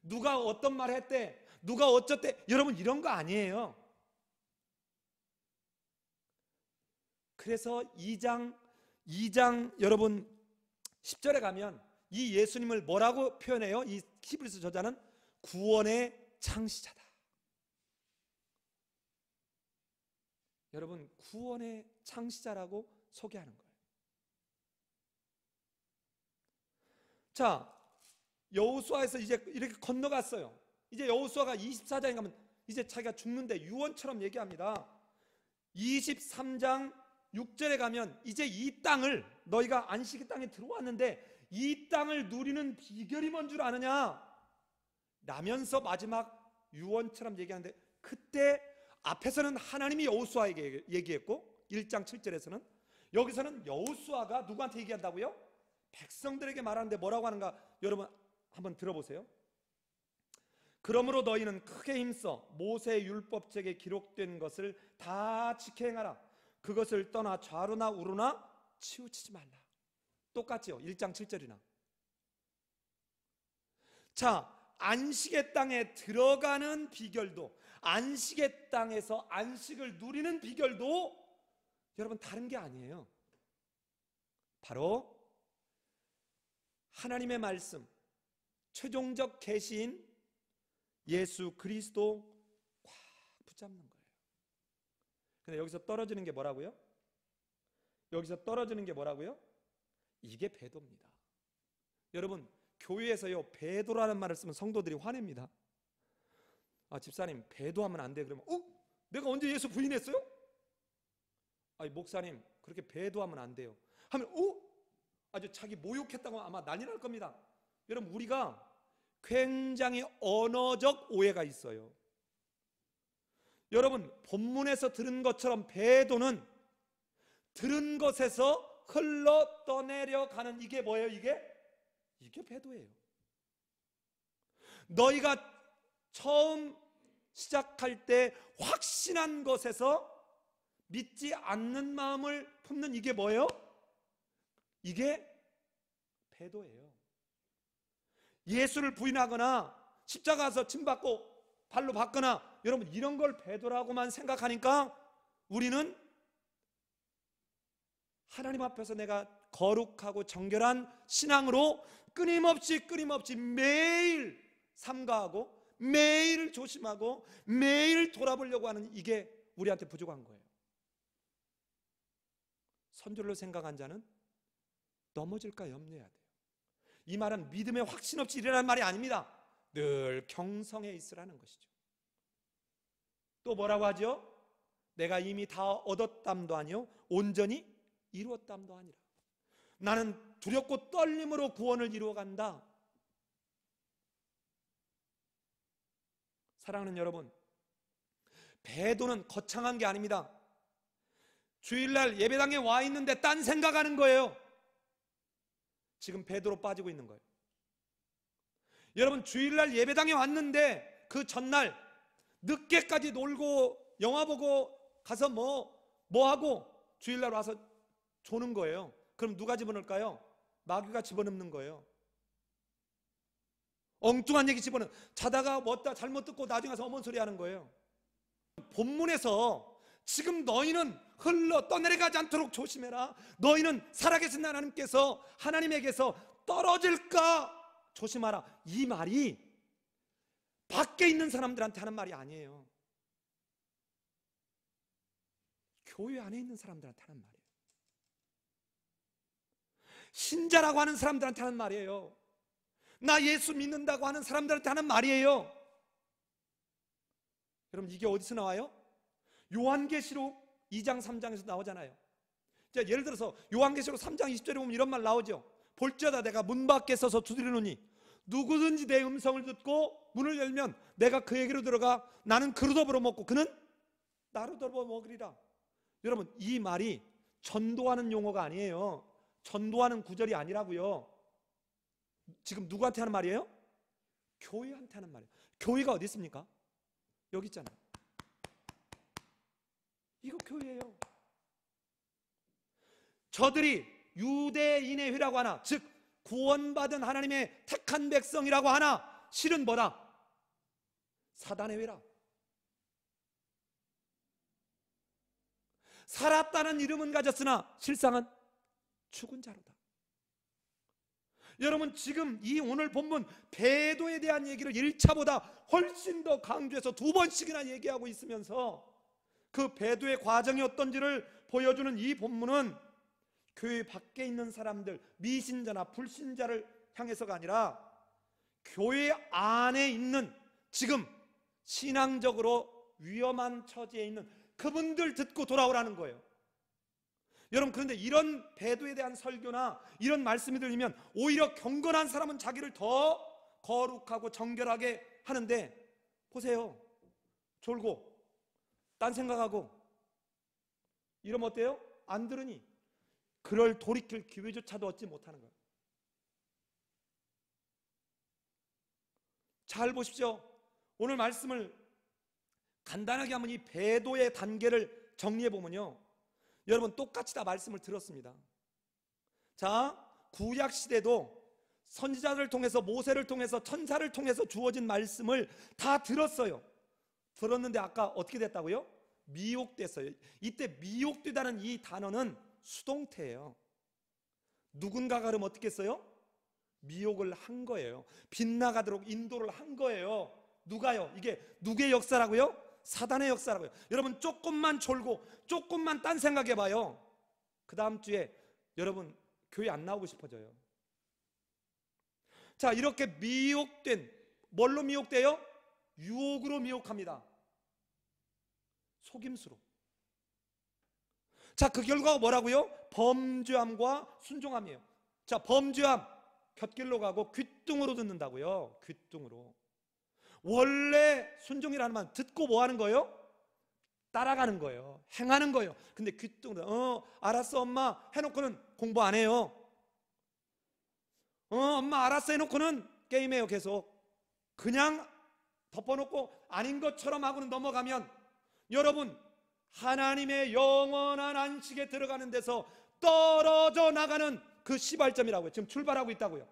누가 어떤 말 했대, 누가 어쩌대, 여러분 이런 거 아니에요. 그래서 2장 여러분 10절에 가면 이 예수님을 뭐라고 표현해요? 이 히브리서 저자는 구원의 창시자다. 여러분, 구원의 창시자라고 소개하는 거예요. 자, 여호수아에서 이제 이렇게 건너갔어요. 이제 여호수아가 24장에 가면 이제 자기가 죽는데 유언처럼 얘기합니다. 23장 6절에 가면 이제 이 땅을, 너희가 안식의 땅에 들어왔는데 이 땅을 누리는 비결이 뭔 줄 아느냐 라면서 마지막 유언처럼 얘기하는데, 그때 앞에서는 하나님이 여호수아에게 얘기했고 1장 7절에서는, 여기서는 여호수아가 누구한테 얘기한다고요? 백성들에게 말하는데 뭐라고 하는가 여러분 한번 들어보세요. 그러므로 너희는 크게 힘써 모세의 율법책에 기록된 것을 다 지켜 행하라. 그것을 떠나 좌로나 우로나 치우치지 말라. 똑같죠? 1장 7절이나. 자, 안식의 땅에 들어가는 비결도, 안식의 땅에서 안식을 누리는 비결도 여러분 다른 게 아니에요. 바로 하나님의 말씀, 최종적 계시인 예수 그리스도 꽉 붙잡는 거예요. 근데 여기서 떨어지는 게 뭐라고요? 여기서 떨어지는 게 뭐라고요? 이게 배도입니다. 여러분, 교회에서요 배도라는 말을 쓰면 성도들이 화냅니다. 아, 집사님 배도하면 안 돼. 그러면 내가 언제 예수 부인했어요? 아니, 목사님 그렇게 배도하면 안 돼요 하면 아주 자기 모욕했다고 아마 난리 날 겁니다. 여러분, 우리가 굉장히 언어적 오해가 있어요. 여러분, 본문에서 들은 것처럼 배도는 들은 것에서 흘러 떠내려가는, 이게 뭐예요? 이게 배도예요. 너희가 처음 시작할 때 확신한 것에서 믿지 않는 마음을 품는, 이게 뭐예요? 이게 배도예요. 예수를 부인하거나 십자가에서 침받고 발로 받거나, 여러분 이런 걸 배도라고만 생각하니까 우리는 하나님 앞에서 내가 거룩하고 정결한 신앙으로 끊임없이 매일 삼가하고 매일 조심하고 매일 돌아보려고 하는, 이게 우리한테 부족한 거예요. 선줄로 생각한 자는 넘어질까 염려해야 돼요. 이 말은 믿음의 확신 없이 일어나는 말이 아닙니다. 늘 경성에 있으라는 것이죠. 또 뭐라고 하죠? 내가 이미 다 얻었담도 아니요 온전히 이루었담도 아니라. 나는 두렵고 떨림으로 구원을 이루어간다. 사랑하는 여러분, 배도는 거창한 게 아닙니다. 주일날 예배당에 와 있는데 딴 생각하는 거예요. 지금 배도로 빠지고 있는 거예요. 여러분, 주일날 예배당에 왔는데 그 전날 늦게까지 놀고 영화 보고 가서 뭐 하고 주일날 와서 조는 거예요. 그럼 누가 집어넣을까요? 마귀가 집어넣는 거예요. 엉뚱한 얘기 집어넣어. 자다가 뭐다 잘못 듣고 나중에 가서 어머니 소리 하는 거예요. 본문에서 지금 너희는 흘러 떠내려가지 않도록 조심해라. 너희는 살아계신 하나님께서, 하나님에게서 떨어질까 조심하라. 이 말이 밖에 있는 사람들한테 하는 말이 아니에요. 교회 안에 있는 사람들한테 하는 말이에요. 신자라고 하는 사람들한테 하는 말이에요. 나 예수 믿는다고 하는 사람들한테 하는 말이에요. 여러분, 이게 어디서 나와요? 요한계시록 2장 3장에서 나오잖아요. 자, 예를 들어서 요한계시록 3장 20절에 보면 이런 말 나오죠. 볼지어다 내가 문 밖에 서서 두드리노니 누구든지 내 음성을 듣고 문을 열면 내가 그에게로 들어가 나는 그로 더불어 먹고 그는 나로 더불어 먹으리라. 여러분, 이 말이 전도하는 용어가 아니에요. 전도하는 구절이 아니라고요. 지금 누구한테 하는 말이에요? 교회한테 하는 말이에요. 교회가 어디 있습니까? 여기 있잖아요. 이거 교회예요. 저들이 유대인의 회라고 하나, 즉 구원받은 하나님의 택한 백성이라고 하나, 실은 뭐다? 사단의 회라. 살았다는 이름은 가졌으나 실상은 죽은 자로다. 여러분, 지금 이 오늘 본문 배도에 대한 얘기를 1차보다 훨씬 더 강조해서 2번씩이나 얘기하고 있으면서 그 배도의 과정이 어떤지를 보여주는 이 본문은 교회 밖에 있는 사람들, 미신자나 불신자를 향해서가 아니라 교회 안에 있는 지금 신앙적으로 위험한 처지에 있는 그분들 듣고 돌아오라는 거예요. 여러분, 그런데 이런 배도에 대한 설교나 이런 말씀이 들리면 오히려 경건한 사람은 자기를 더 거룩하고 정결하게 하는데, 보세요, 졸고 딴 생각하고 이러면 어때요? 안 들으니 그럴 돌이킬 기회조차도 얻지 못하는 거예요. 잘 보십시오. 오늘 말씀을 간단하게 한번 이 배도의 단계를 정리해 보면요, 여러분 똑같이 다 말씀을 들었습니다. 자, 구약 시대도 선지자를 통해서, 모세를 통해서, 천사를 통해서 주어진 말씀을 다 들었어요. 들었는데 아까 어떻게 됐다고요? 미혹됐어요. 이때 미혹되다는 이 단어는 수동태예요. 누군가가 그럼 어떻게 했어요? 미혹을 한 거예요. 빗나가도록 인도를 한 거예요. 누가요? 이게 누구의 역사라고요? 사단의 역사라고요. 여러분, 조금만 졸고 조금만 딴 생각해봐요. 그 다음 주에 여러분 교회 안 나오고 싶어져요. 자, 이렇게 미혹된, 뭘로 미혹돼요? 유혹으로 미혹합니다. 속임수로. 자, 그 결과가 뭐라고요? 범죄함과 순종함이에요. 자, 범죄함, 곁길로 가고 귓등으로 듣는다고요. 귓등으로. 원래 순종이라는 말 듣고 뭐 하는 거예요? 따라가는 거예요. 행하는 거예요. 근데 귓등으로, 알았어 엄마 해놓고는 공부 안 해요. 엄마 알았어 해놓고는 게임해요. 계속 그냥 덮어놓고 아닌 것처럼 하고는 넘어가면, 여러분, 하나님의 영원한 안식에 들어가는 데서 떨어져 나가는 그 시발점이라고요. 지금 출발하고 있다고요.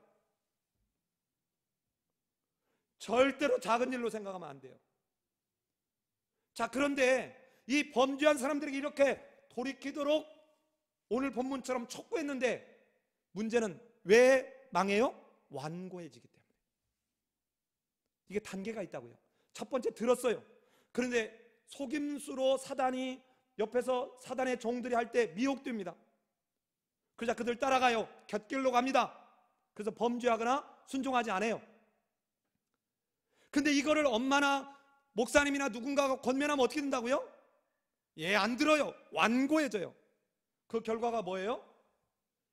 절대로 작은 일로 생각하면 안 돼요. 자, 그런데 이 범죄한 사람들에게 이렇게 돌이키도록 오늘 본문처럼 촉구했는데, 문제는 왜 망해요? 완고해지기 때문에. 이게 단계가 있다고요. 첫 번째 들었어요. 그런데 속임수로 사단이 옆에서 사단의 종들이 할 때 미혹됩니다. 그러자 그들 따라가요. 곁길로 갑니다. 그래서 범죄하거나 순종하지 않아요. 근데 이거를 엄마나 목사님이나 누군가가 권면하면 어떻게 된다고요? 안 들어요. 완고해져요. 그 결과가 뭐예요?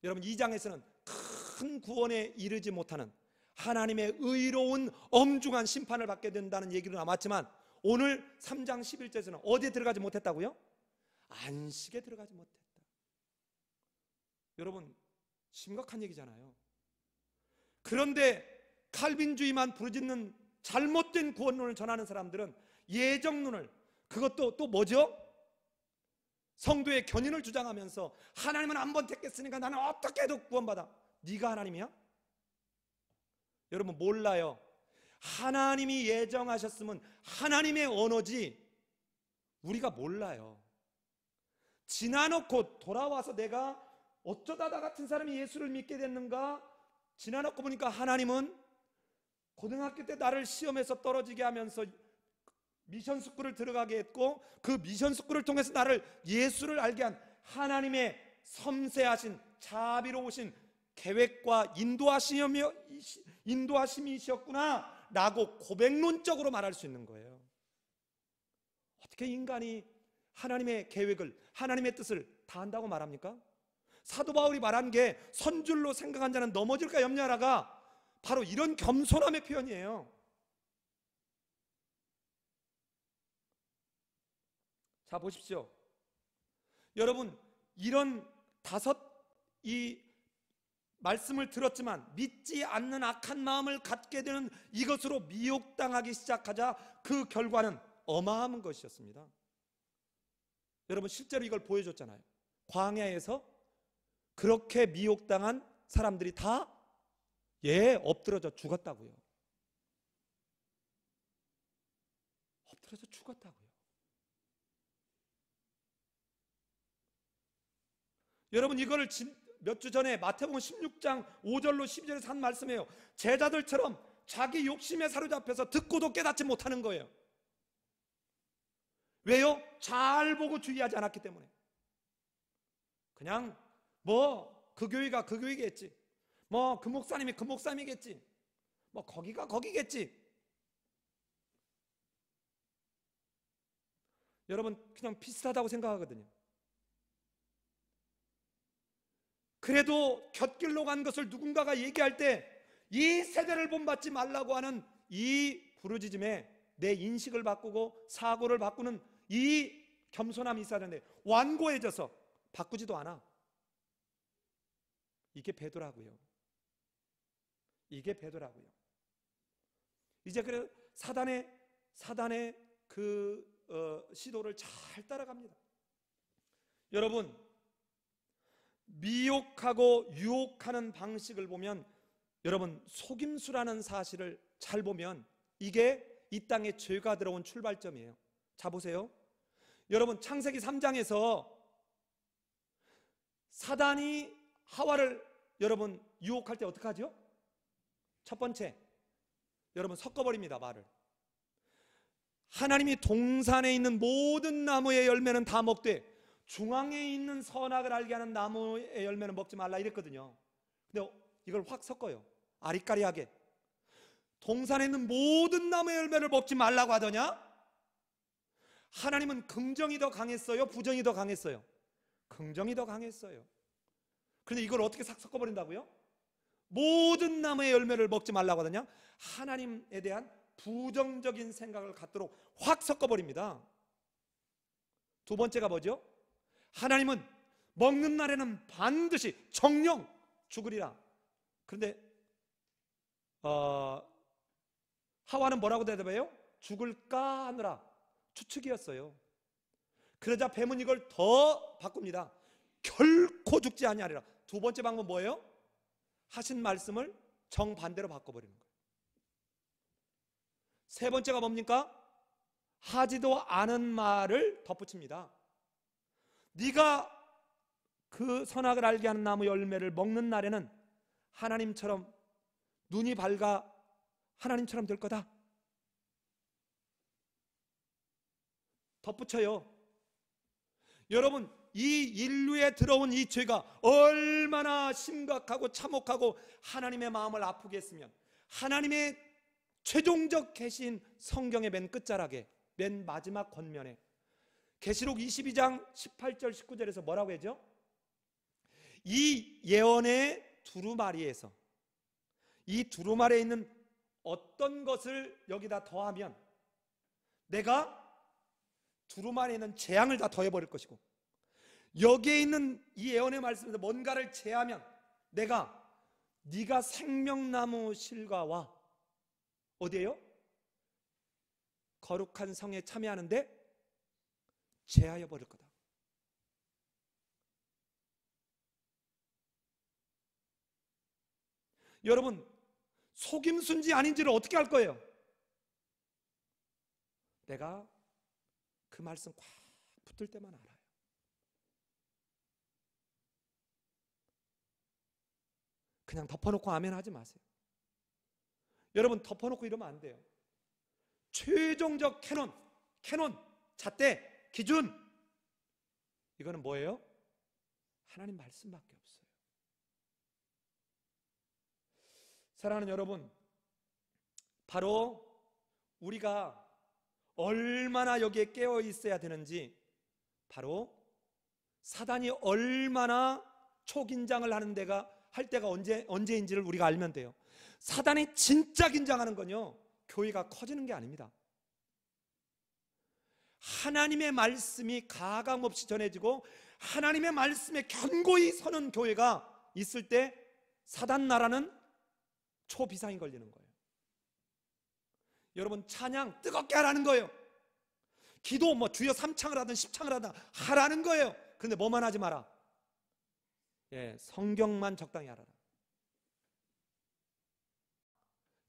여러분, 2장에서는 큰 구원에 이르지 못하는 하나님의 의로운 엄중한 심판을 받게 된다는 얘기로 남았지만, 오늘 3장 11절에서는 어디에 들어가지 못했다고요? 안식에 들어가지 못했다. 여러분, 심각한 얘기잖아요. 그런데 칼빈주의만 부르짖는 잘못된 구원론을 전하는 사람들은 예정론을, 그것도 또 뭐죠? 성도의 견인을 주장하면서 하나님은 한 번 택했으니까 나는 어떻게 해도 구원받아. 네가 하나님이야? 여러분, 몰라요. 하나님이 예정하셨으면 하나님의 언어지 우리가 몰라요. 지나놓고 돌아와서 내가 어쩌다 나 같은 사람이 예수를 믿게 됐는가, 지나놓고 보니까 하나님은 고등학교 때 나를 시험에서 떨어지게 하면서 미션 스쿨을 들어가게 했고, 그 미션 스쿨을 통해서 나를 예수를 알게 한 하나님의 섬세하신 자비로우신 계획과 인도하심이셨구나 라고 고백론적으로 말할 수 있는 거예요. 어떻게 인간이 하나님의 계획을, 하나님의 뜻을 다 한다고 말합니까? 사도 바울이 말한 게 선줄로 생각한 자는 넘어질까 염려하라가 바로 이런 겸손함의 표현이에요. 자, 보십시오. 여러분, 이런 이 말씀을 들었지만 믿지 않는 악한 마음을 갖게 되는 이것으로 미혹당하기 시작하자 그 결과는 어마어마한 것이었습니다. 여러분, 실제로 이걸 보여줬잖아요. 광야에서 그렇게 미혹당한 사람들이 다 엎드러져 죽었다고요. 엎드러져 죽었다고요. 여러분, 이거를 몇 주 전에 마태복음 16장 5절로 12절에서 한 말씀이에요. 제자들처럼 자기 욕심에 사로잡혀서 듣고도 깨닫지 못하는 거예요. 왜요? 잘 보고 주의하지 않았기 때문에. 그냥 뭐 그 교회가 그 교회겠지, 뭐 그 목사님이 그 목사님이겠지, 뭐 거기가 거기겠지. 여러분 그냥 비슷하다고 생각하거든요. 그래도 곁길로 간 것을 누군가가 얘기할 때 이 세대를 본받지 말라고 하는 이 부르짖음에 내 인식을 바꾸고 사고를 바꾸는 이 겸손함이 있어야 되는데 완고해져서 바꾸지도 않아. 이게 배도라고요. 이게 배도라고요. 이제 그래 사단의 그 시도를 잘 따라갑니다. 여러분, 미혹하고 유혹하는 방식을 보면, 여러분 속임수라는 사실을 잘 보면 이게 이 땅에 죄가 들어온 출발점이에요. 자 보세요. 여러분 창세기 3장에서 사단이 하와를 여러분 유혹할 때 어떻게 하죠? 첫 번째, 여러분 섞어버립니다. 말을. 하나님이 동산에 있는 모든 나무의 열매는 다 먹되 중앙에 있는 선악을 알게 하는 나무의 열매는 먹지 말라 이랬거든요. 근데 이걸 확 섞어요. 아리까리하게. 동산에 있는 모든 나무의 열매를 먹지 말라고 하더냐? 하나님은 긍정이 더 강했어요? 부정이 더 강했어요? 긍정이 더 강했어요. 그런데 이걸 어떻게 싹 섞어버린다고요? 모든 나무의 열매를 먹지 말라고 하더냐? 하나님에 대한 부정적인 생각을 갖도록 확 섞어버립니다. 두 번째가 뭐죠? 하나님은 먹는 날에는 반드시 정령 죽으리라. 그런데 하와는 뭐라고 대답해요? 죽을까 하느라 추측이었어요. 그러자 뱀은 이걸 더 바꿉니다. 결코 죽지 아니하리라. 두 번째 방법은 뭐예요? 하신 말씀을 정반대로 바꿔버리는 거예요. 세 번째가 뭡니까? 하지도 않은 말을 덧붙입니다. 네가 그 선악을 알게 하는 나무 열매를 먹는 날에는 하나님처럼 눈이 밝아 하나님처럼 될 거다. 덧붙여요. 여러분 이 인류에 들어온 이 죄가 얼마나 심각하고 참혹하고 하나님의 마음을 아프게 했으면, 하나님의 최종적 계시인 성경의 맨 끝자락에 맨 마지막 권면에 계시록 22장 18절 19절에서 뭐라고 하죠? 이 예언의 두루마리에서, 이 두루마리에 있는 어떤 것을 여기다 더하면 내가 두루마리에 있는 재앙을 다 더해버릴 것이고, 여기에 있는 이 예언의 말씀에서 뭔가를 제하면 네가 생명나무 실과와 어디에요? 거룩한 성에 참여하는데 제하여 버릴 거다. 여러분 속임수인지 아닌지를 어떻게 할 거예요? 내가 그 말씀 꽉 붙을 때만 알아요. 그냥 덮어놓고 아멘 하지 마세요. 여러분 덮어놓고 이러면 안 돼요. 최종적 캐논, 잣대, 기준, 이거는 뭐예요? 하나님 말씀밖에 없어요. 사랑하는 여러분, 바로 우리가 얼마나 여기에 깨어 있어야 되는지, 바로 사단이 얼마나 초긴장을 할 때가 언제인지를 우리가 알면 돼요. 사단이 진짜 긴장하는 건요, 교회가 커지는 게 아닙니다. 하나님의 말씀이 가감없이 전해지고 하나님의 말씀에 견고히 서는 교회가 있을 때 사단 나라는 초비상이 걸리는 거예요. 여러분 찬양 뜨겁게 하라는 거예요. 기도 주여 3창을 하든 10창을 하든 하라는 거예요. 그런데 뭐만 하지 마라. 성경만 적당히 하라.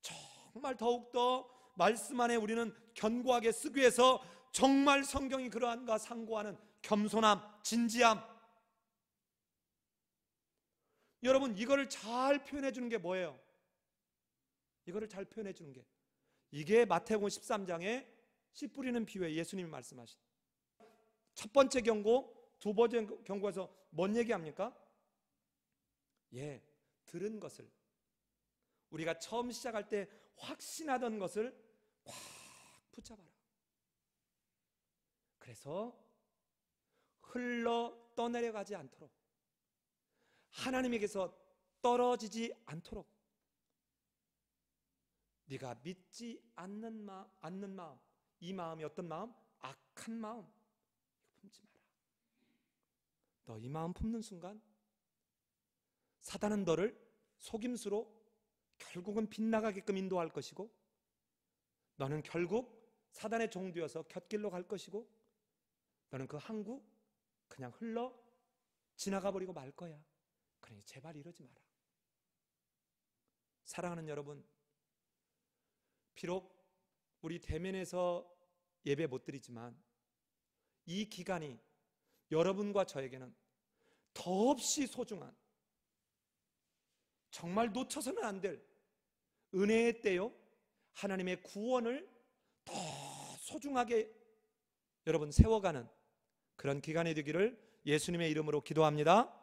정말 더욱더 말씀 안에 우리는 견고하게 쓰기 위해서 정말 성경이 그러한가 상고하는 겸손함, 진지함. 여러분 이거를 잘 표현해 주는 게 뭐예요? 이거를 잘 표현해 주는 게, 이게 마태복음 13장에 씨 뿌리는 비유에 예수님이 말씀하신 첫 번째 경고, 두 번째 경고에서 뭔 얘기합니까? 들은 것을, 우리가 처음 시작할 때 확신하던 것을 꽉 붙잡아라. 그래서 흘러 떠내려가지 않도록, 하나님에게서 떨어지지 않도록, 네가 믿지 않는 마음, 이 마음이 어떤 마음? 악한 마음, 품지 마라. 너 이 마음 품는 순간 사단은 너를 속임수로 결국은 빗나가게끔 인도할 것이고, 너는 결국 사단의 종되어서 곁길로 갈 것이고, 너는 그 항구 그냥 흘러 지나가 버리고 말 거야. 그러니 제발 이러지 마라. 사랑하는 여러분, 비록 우리 대면에서 예배 못 드리지만 이 기간이 여러분과 저에게는 더없이 소중한, 정말 놓쳐서는 안 될 은혜의 때요, 하나님의 구원을 더 소중하게 여러분 세워가는 그런 기간이 되기를 예수님의 이름으로 기도합니다.